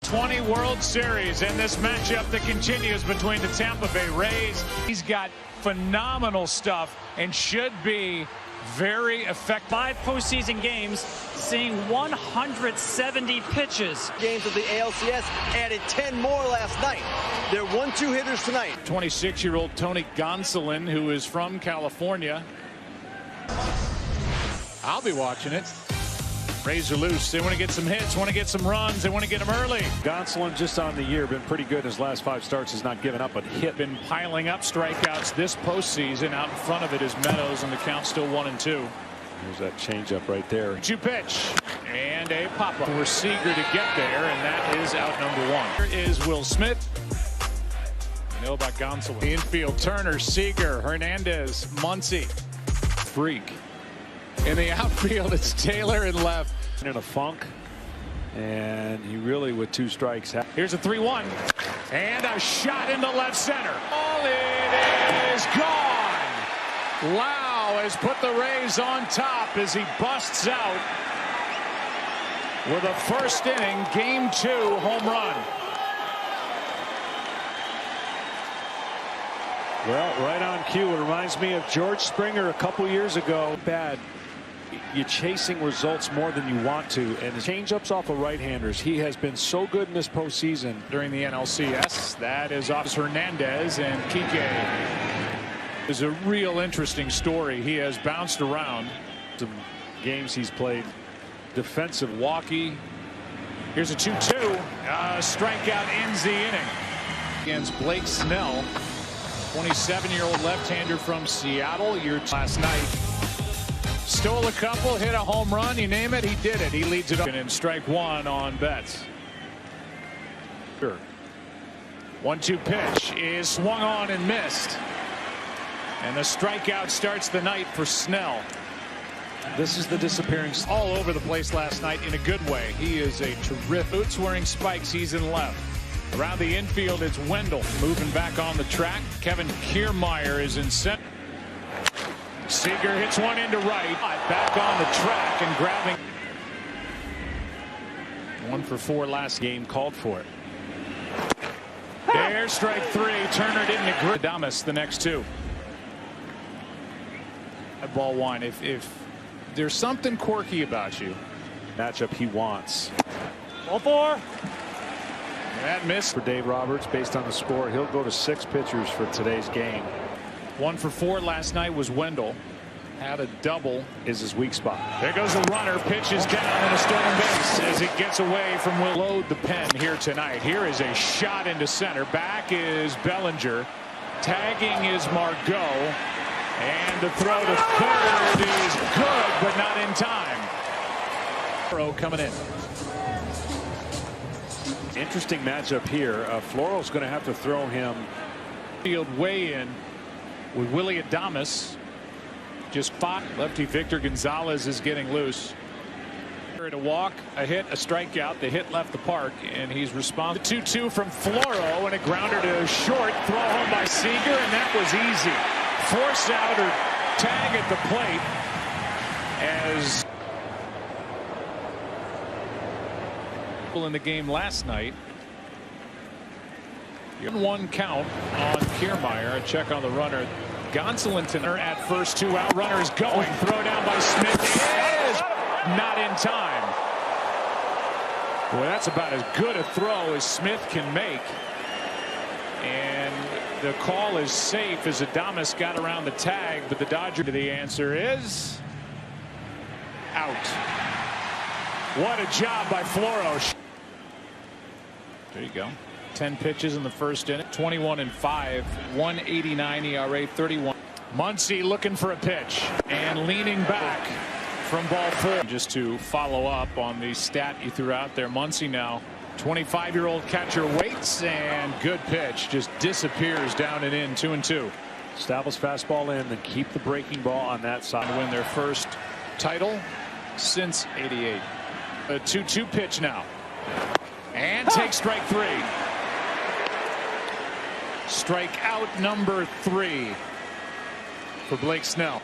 20 World Series in this matchup that continues between the Tampa Bay Rays. He's got phenomenal stuff and should be very effective. 5 postseason games, seeing 170 pitches. Games of the ALCS added 10 more last night. They're 1-2 hitters tonight. 26-year-old Tony Gonsolin, who is from California. I'll be watching it. Rays are loose. They want to get some hits, want to get some runs. They want to get them early. Gonsolin just on the year been pretty good in his last 5 starts. Has not given up a hit. Been piling up strikeouts this postseason. Out in front of it is Meadows, and the count's still 1-2. There's that changeup right there. 2 pitch and a pop-up for Seager to get there, and that is out number 1. Here is Will Smith. You know about Gonsolin. The infield, Turner, Seager, Hernandez, Muncy, Freak. In the outfield, it's Taylor in left. In a funk, and he really with 2 strikes. Here's a 3-1, and a shot into left center. Oh, it is gone. Lau has put the Rays on top as he busts out with a first inning, game 2 home run. Well, right on cue. It reminds me of George Springer a couple years ago. Bad. You're chasing results more than you want to, and the changeups off of right-handers. He has been so good in this postseason. During the NLCS, that is off Hernandez, and Kike is a real interesting story. He has bounced around. Some games he's played. Defensive walkie. Here's a 2-2. Strikeout ends the inning against Blake Snell, 27-year-old left-hander from Seattle. Last night. Stole a couple, hit a home run, you name it, he did it. He leads it up in strike 1 on Betts. Sure. 1-2 pitch is swung on and missed. And the strikeout starts the night for Snell. This is the disappearing. All over the place last night in a good way. He is a terrific. Boots wearing spikes, he's in left. Around the infield, it's Wendell moving back on the track. Kevin Kiermaier is in center. Seager hits one into right. Back on the track and grabbing. 1 for 4 last game, called for it. There, strike 3. Turner didn't agree. Adames the next 2. Ball 1. If there's something quirky about you, Matchup he wants. Ball 4. That missed. For Dave Roberts, based on the score, he'll go to 6 pitchers for today's game. 1 for 4 last night was Wendell. Had a double. Is his weak spot. There goes the runner. Pitches down in a stolen base as it gets away from Will. Load the pen here tonight. Here is a shot into center. Back is Bellinger. Tagging is Margot. And the throw to third is good, but not in time. Throw coming in. Interesting matchup here. Floro's going to have to throw him. Field way in with Willie Adames. Just 5. Lefty Victor Gonzalez is getting loose. A walk, a hit, a strikeout. The hit left the park, and he's responsible. 2-2 from Floro, and a grounder to short. Throw home by Seager, and that was easy. Force out or tag at the plate as in the game last night. 1 count on Kiermaier. A check on the runner. Gonsolin at first, 2 out. Runners going. Throw down by Smith. Is not in time. Boy, that's about as good a throw as Smith can make. And the call is safe as Adames got around the tag, but the Dodger. The answer is out. What a job by Floro. There you go. 10 pitches in the first inning. 21-5, 189 ERA, 31. Muncy looking for a pitch and leaning back from ball 4. Just to follow up on the stat you threw out there, Muncy now 25-year-old catcher waits, and good pitch just disappears down and in. 2-2. Establish fastball in, then keep the breaking ball on that side. To win their first title since '88. A 2-2 pitch now, and take strike 3. Strike out number 3 for Blake Snell.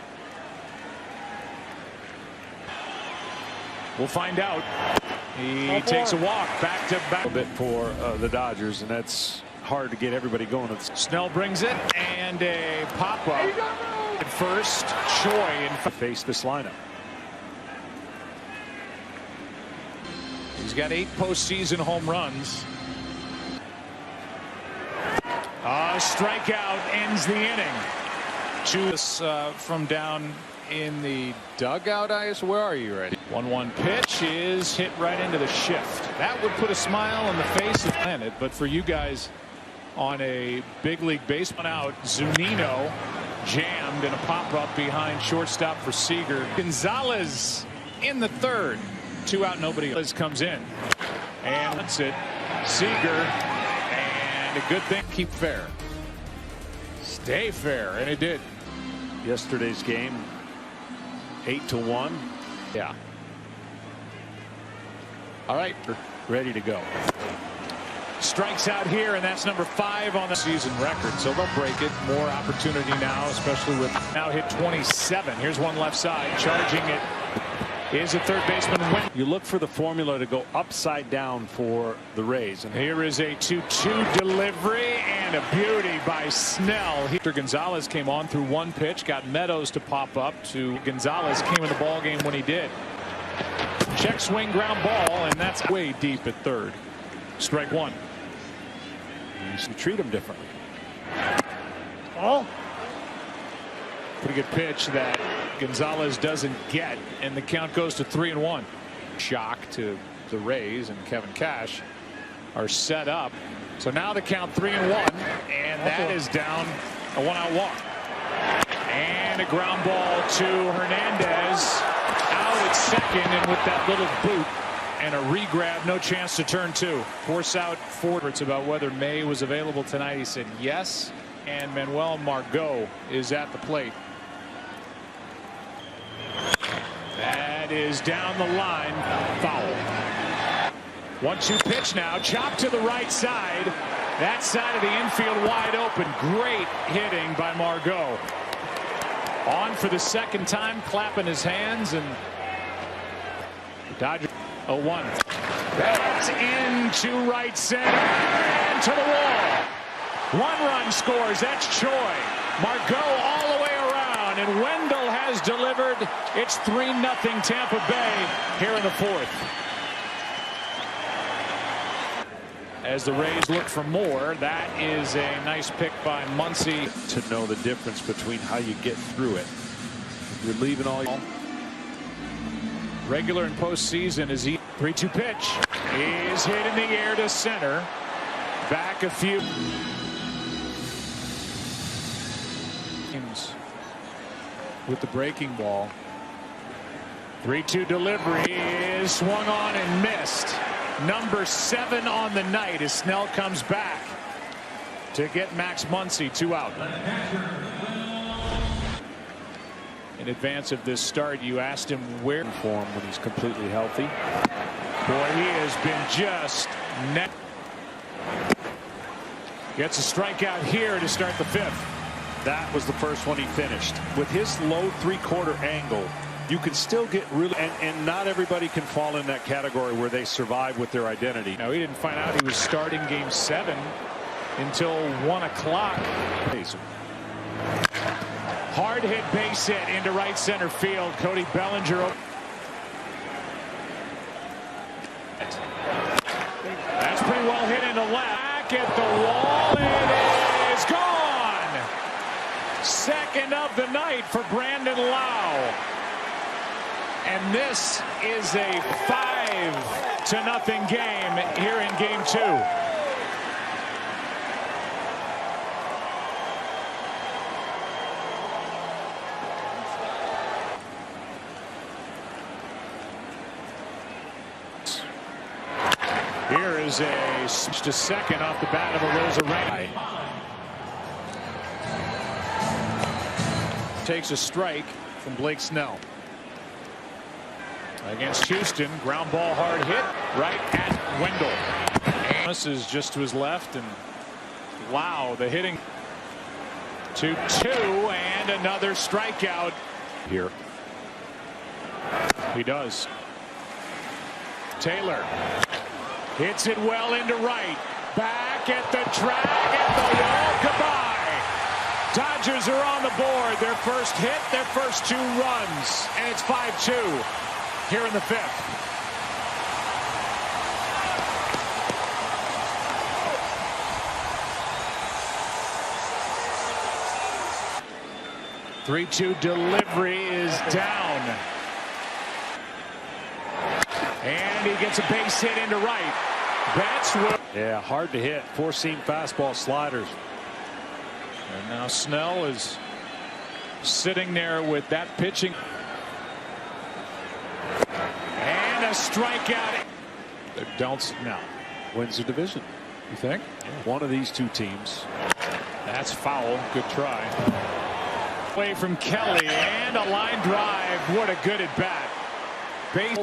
We'll find out. He takes a walk back to back. A bit for the Dodgers, and that's hard to get everybody going. Snell brings it, and a pop-up at first. Choi in face this lineup. He's got 8 postseason home runs. A strikeout ends the inning. This from down in the dugout, where are you ready? 1-1 pitch is hit right into the shift. That would put a smile on the face of the planet, but for you guys on a big league baseball out, Zunino jammed in a pop-up behind shortstop for Seager. Gonzalez in the third. 2 out, nobody else comes in. And that's it. Seager, and a good thing, keep fair. Stay fair, and it did. Yesterday's game, 8-1. Yeah. All right, ready to go. Strikes out here, and that's number 5 on the season record. So they'll break it. More opportunity now, especially with now hit 27. Here's one left side. Charging it is a third baseman. You look for the formula to go upside down for the Rays. And here is a 2-2 delivery and a beauty by Snell. Gonzalez came on through 1 pitch, got Meadows to pop up to Gonzalez. Came in the ball game when he did. Check swing ground ball, and that's way deep at third. Strike 1. You treat him differently. Oh. Pretty good pitch that Gonzalez doesn't get, and the count goes to 3-1. Shock to the Rays, and Kevin Cash are set up. So now the count 3-1, and that is down a 1-out walk. And a ground ball to Hernandez out at second, and with that little boot and a re-grab, no chance to turn 2. Force out 4. It's about whether May was available tonight. He said yes, and Manuel Margot is at the plate. That is down the line. Foul. 1-2 pitch now. Chop to the right side. That side of the infield wide open. Great hitting by Margot. On for the second time, clapping his hands, and Dodgers 0-1. That's into right center and to the wall. 1 run scores. That's Choi. Margot all the way around, and Wendell has delivered. It's 3-0 Tampa Bay here in the 4th. As the Rays look for more, that is a nice pick by Muncy. To know the difference between how you get through it. You're leaving all your regular and postseason is 3-2 pitch is hit in the air to center. Back a few. With the breaking ball. 3-2 delivery is swung on and missed. Number 7 on the night as Snell comes back to get Max Muncy. 2 out. In advance of this start, you asked him where form when he's completely healthy. Boy, he has been just net. Gets a strikeout here to start the 5th. That was the first one he finished. With his low 3/4 angle, you can still get really, and not everybody can fall in that category where they survive with their identity. No, he didn't find out he was starting game 7 until 1 o'clock. Hard hit base hit into right center field. Cody Bellinger. That's pretty well hit into left. Back at the wall, it is gone. Second of the night for Brandon Lau. And this is a 5-0 game here in game 2. Here is a switch to second off the bat of Arozarena. Takes a strike from Blake Snell. Against Houston, ground ball hard hit right at Wendell. This is just to his left, and wow, the hitting. 2-2 and another strikeout here. He does. Taylor hits it well into right. Back at the track, at the wall. Goodbye. Dodgers are on the board. Their first hit, their first 2 runs. And it's 5-2 here in the 5th. 3-2 delivery is down. And he gets a base hit into right. Betts will. Yeah, hard to hit. 4-seam fastball sliders. And now Snell is sitting there with that pitching. And a strikeout. Don't now. Wins the division. You think? One of these 2 teams. That's foul. Good try. Away from Kelly and a line drive. What a good at bat. Base.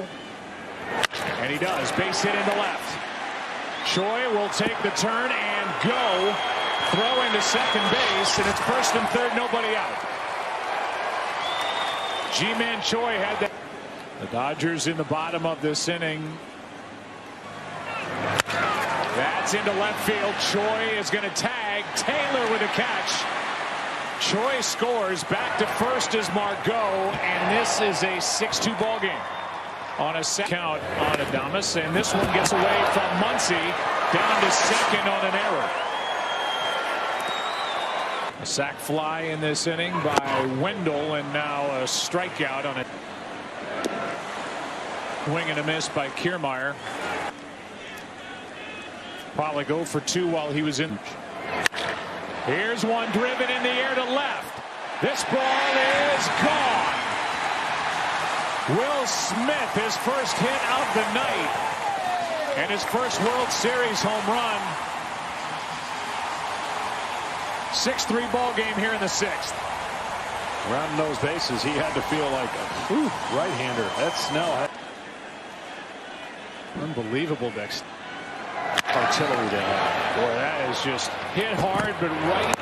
And he does. Base hit into left. Choi will take the turn and go. Throw into second base, and it's first and third, nobody out. Ji-Man Choi had that. The Dodgers in the bottom of this inning. That's into left field. Choi is going to tag. Taylor with a catch. Choi scores. Back to first is Margot, and this is a 6-2 ball game. On a count on Adames, and this one gets away from Muncy down to second on an error. A sac fly in this inning by Wendell, and now a strikeout on a swing and a miss by Kiermaier. Probably go for 2 while he was in. Here's one driven in the air to left. This ball is gone. Will Smith, his first hit of the night, and his first World Series home run. 6-3 ball game here in the 6th. Rounding those bases, he had to feel like a right-hander. That's Snell. Unbelievable next. Artillery they have. Boy, that is just hit hard, but right.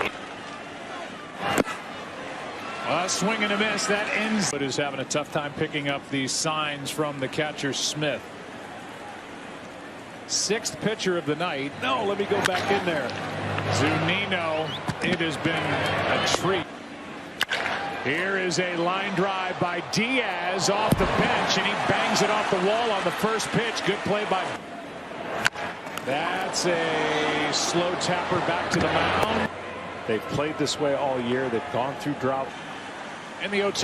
Swing and a miss. That ends. But is having a tough time picking up these signs from the catcher Smith. 6th pitcher of the night. No, let me go back in there. Zunino. It has been a treat. Here is a line drive by Diaz off the bench, and he bangs it off the wall on the first pitch. Good play by. That's a slow tapper back to the mound. They've played this way all year. They've gone through drought. In the 0-2.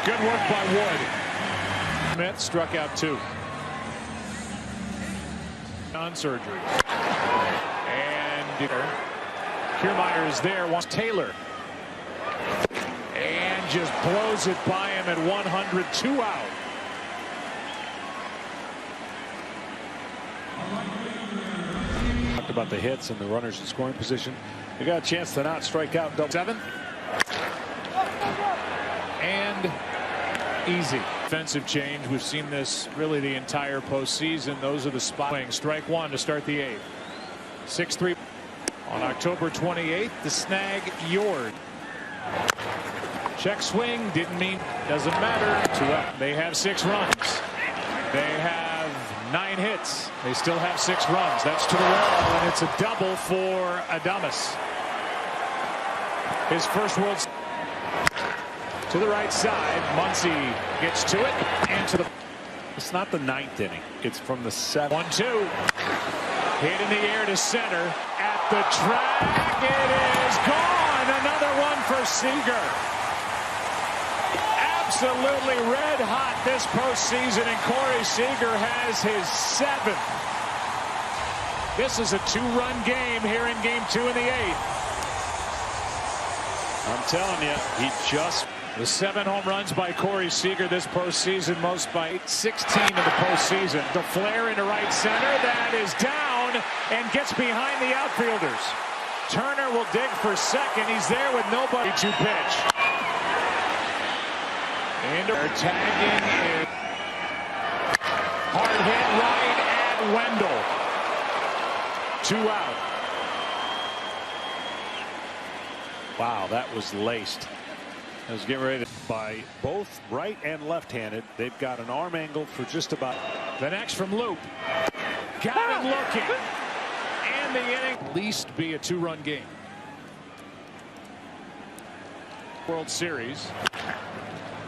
Good work by Wood. Smith struck out 2. On surgery. And Kiermaier is there. Wants Taylor. And just blows it by him at 100. 2 out. Talked about the hits and the runners in scoring position. They got a chance to not strike out. 7. And easy. Defensive change. We've seen this really the entire postseason. Those are the spot. Strike 1 to start the 8th. 6-3. On October 28th, the snag Yord. Check swing. Didn't mean. Doesn't matter. 2 out. They have 6 runs. They have 9 hits. They still have 6 runs. That's to the wall, and it's a double for Adames. His first World Series. To the right side, Muncy gets to it and to the. It's not the 9th inning. It's from the 7th. 1-2. Hit in the air to center. At the track, it is gone. Another one for Seager. Absolutely red hot this postseason, and Corey Seager has his 7th. This is a 2-run game here in game 2 in the 8th. I'm telling you, he just. The 7 home runs by Corey Seager this postseason, most by 16 in the postseason. The flare into right center, that is down and gets behind the outfielders. Turner will dig for second. He's there with nobody to pitch. And they're tagging it. Hard hit right at Wendell. 2 out. Wow, that was laced. I was getting ready to by both right and left-handed. They've got an arm angle for just about. The next from Loop. Got him looking. And the inning. At least be a 2-run game. World Series.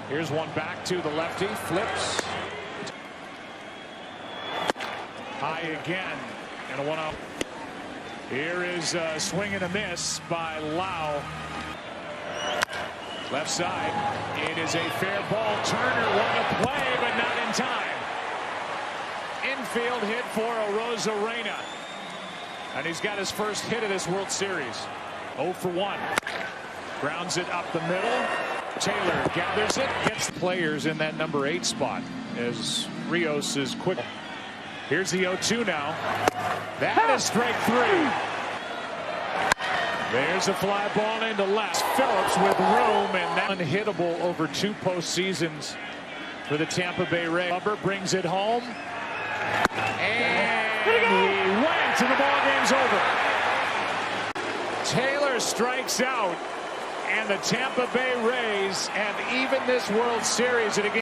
Here's one back to the lefty. Flips. High again. And a 1-out. Here is a swing and a miss by Lau. Left side. It is a fair ball. Turner won the play, but not in time. Infield hit for Arozarena. And he's got his first hit of this World Series. 0 for 1. Grounds it up the middle. Taylor gathers it. Gets players in that number 8 spot as Rios is quick. Here's the 0-2 now. That is strike 3. There's a fly ball into left. Phillips with room, and that unhittable over 2 postseasons for the Tampa Bay Rays. Hubbard brings it home. And he went, and the ball game's over. Taylor strikes out, and the Tampa Bay Rays have even this World Series at a game.